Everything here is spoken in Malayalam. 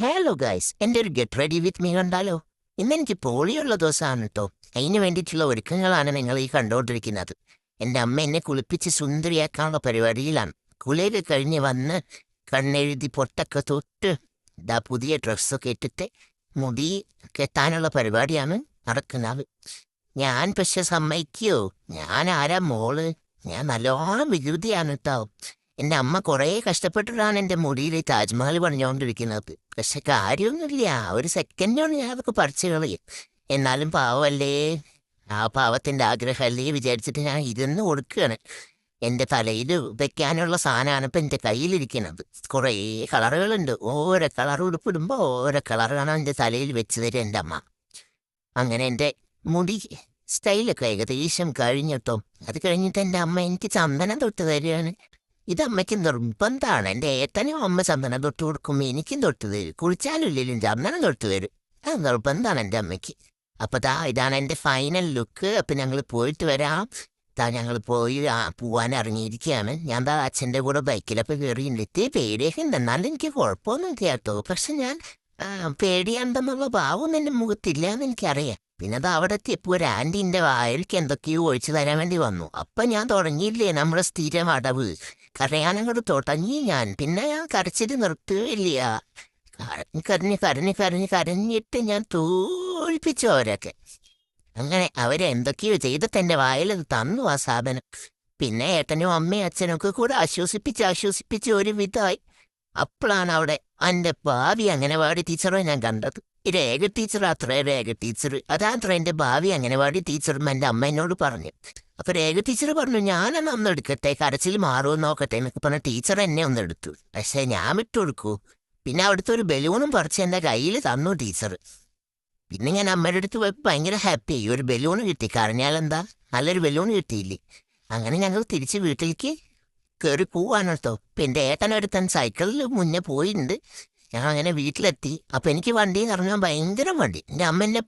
ഹലോ ഗൈസ്, എൻ്റെ ഒരു ഗെറ്റ് റെഡി വിത്ത് മീ കണ്ടാലോ? ഇന്നെനിക്ക് പോളിയുള്ള ദിവസമാണ് കേട്ടോ. അതിന് വേണ്ടിയിട്ടുള്ള ഒരുക്കങ്ങളാണ് നിങ്ങൾ ഈ കണ്ടുകൊണ്ടിരിക്കുന്നത്. എൻ്റെ അമ്മ എന്നെ കുളിപ്പിച്ച് സുന്ദരിയാക്കാനുള്ള പരിപാടിയിലാണ്. കുളിയൊക്കെ കഴിഞ്ഞ് വന്ന് കണ്ണെഴുതി പൊട്ടൊക്കെ തൊട്ട് പുതിയ ഡ്രസ്സൊക്കെ ഇട്ടിട്ട് മുടി കെട്ടാനുള്ള പരിപാടിയാണ് നടക്കുന്നത്. ഞാൻ പക്ഷെ സമ്മതിക്കോ? ഞാൻ ആരാ മോള്? ഞാൻ നല്ലോണം വികൃതിയാണ് കേട്ടോ. എൻ്റെ അമ്മ കുറേ കഷ്ടപ്പെട്ടിട്ടാണ് എൻ്റെ മുടിയിൽ താജ്മഹൽ പണിഞ്ഞുകൊണ്ടിരിക്കുന്നത്. പക്ഷെ കാര്യമൊന്നുമില്ല, ഒരു സെക്കൻഡാണ് ഞാൻ അതൊക്കെ പറിച്ചു കളയും. എന്നാലും പാവമല്ലേ, ആ പാവത്തിൻ്റെ ആഗ്രഹമല്ലേ വിചാരിച്ചിട്ട് ഞാൻ ഇരുന്ന് കൊടുക്കുകയാണ്. എൻ്റെ തലയിൽ വെക്കാനുള്ള സാധനമാണ് ഇപ്പം എൻ്റെ കയ്യിലിരിക്കുന്നത്. കുറേ കളറുകളുണ്ട്. ഓരോ കളർ ഉടുപ്പിടുമ്പോൾ ഓരോ കളറാണ് എൻ്റെ തലയിൽ വെച്ച് തരും എൻ്റെ അമ്മ. അങ്ങനെ എൻ്റെ മുടി സ്റ്റൈലൊക്കെ ഏകദേശം കഴിഞ്ഞിട്ടോ. അത് കഴിഞ്ഞിട്ട് എൻ്റെ അമ്മ എനിക്ക് ചന്ദനം തൊട്ട് തരികയാണ്. ഇതമ്മയ്ക്ക് നിർബന്ധമാണ്. എൻ്റെ ഏട്ടനും അമ്മ ചന്ദനം തൊട്ട് കൊടുക്കും, എനിക്കും തൊട്ട് തരും. കുളിച്ചാലില്ലേലും ചന്ദനം തൊട്ട് തരും. അത് നിർബന്ധമാണ് എൻ്റെ അമ്മയ്ക്ക്. അപ്പോൾ ഇതാണ് എൻ്റെ ഫൈനൽ ലുക്ക്. അപ്പം ഞങ്ങൾ പോയിട്ട് വരാം. ഞങ്ങൾ പോയി പോവാൻ ഇറങ്ങിയിരിക്കുകയാണ്. ഞാൻ അച്ഛൻ്റെ കൂടെ ബൈക്കിലപ്പോൾ കയറിയിട്ട് പേടിയൊക്കെ ഉണ്ട്. എന്നാലും എനിക്ക് കുഴപ്പമൊന്നും കേട്ടോ. പക്ഷെ ഞാൻ പേടിയാണ്ടെന്നുള്ള ഭാവമൊന്നും എൻ്റെ മുഖത്തില്ല എന്ന് എനിക്കറിയാം. പിന്നെ അവിടെ എത്തിയപ്പോൾ ഒരു ആൻറ്റീൻ്റെ വായിലേക്ക് എന്തൊക്കെയോ ഒഴിച്ചു തരാൻ വേണ്ടി വന്നു. അപ്പം ഞാൻ തുടങ്ങിയില്ലേ നമ്മുടെ സ്ഥിരം അടവ്. കരയാനങ്ങോട്ട് തുടങ്ങി ഞാൻ. പിന്നെ ഞാൻ കരച്ചിട്ട് നിർത്തുകയില്ല. കരഞ്ഞിട്ട് ഞാൻ തോൽപ്പിച്ചു അവരൊക്കെ. അങ്ങനെ അവരെന്തൊക്കെയോ ചെയ്തിട്ട് എൻ്റെ വായിൽ തന്നു ആ സാധനം. പിന്നെ ഏട്ടനും അമ്മയും അച്ഛനൊക്കെ കൂടെ ആശ്വസിപ്പിച്ച് ഒരു വിധമായി. അപ്പോഴാണ് അവിടെ എൻ്റെ ഭാവി അംഗനവാടി ടീച്ചറെ ഞാൻ കണ്ടത്. രേഖ ടീച്ചർ, അത്ര രേഖ ടീച്ചർ, അതാത്ര എൻ്റെ ഭാവി അംഗനവാടി ടീച്ചറും എൻ്റെ അമ്മ എന്നോട് പറഞ്ഞു. അപ്പോൾ രേഖ ടീച്ചർ പറഞ്ഞു, ഞാനെന്ന് ഒന്നെടുക്കട്ടെ, കരച്ചിൽ മാറുമെന്ന് നോക്കട്ടെ എന്നൊക്കെ പറഞ്ഞ ടീച്ചർ എന്നെ ഒന്നെടുത്തു. പക്ഷേ ഞാൻ വിട്ടുകൊടുക്കൂ. പിന്നെ അവിടുത്തെ ഒരു ബലൂണും പറിച്ച് എൻ്റെ കയ്യിൽ തന്നു ടീച്ചർ. പിന്നെ ഞാൻ അമ്മയുടെ അടുത്ത് പോയപ്പോൾ ഭയങ്കര ഹാപ്പിയായി. ഒരു ബലൂൺ കിട്ടി. കരഞ്ഞാലെന്താ, നല്ലൊരു ബലൂൺ കിട്ടിയില്ലേ. അങ്ങനെ ഞങ്ങൾ തിരിച്ച് വീട്ടിലേക്ക് കയറി പോവാണ് കേട്ടോ. ഇപ്പം എൻ്റെ ഏട്ടനൊരുത്തൻ സൈക്കിളിൽ മുന്നേ പോയിട്ടുണ്ട്. ഞാൻ അങ്ങനെ വീട്ടിലെത്തി. അപ്പം എനിക്ക് വണ്ടി ഇറങ്ങാൻ ഭയങ്കര മടി. എൻ്റെ അമ്മ എന്നെ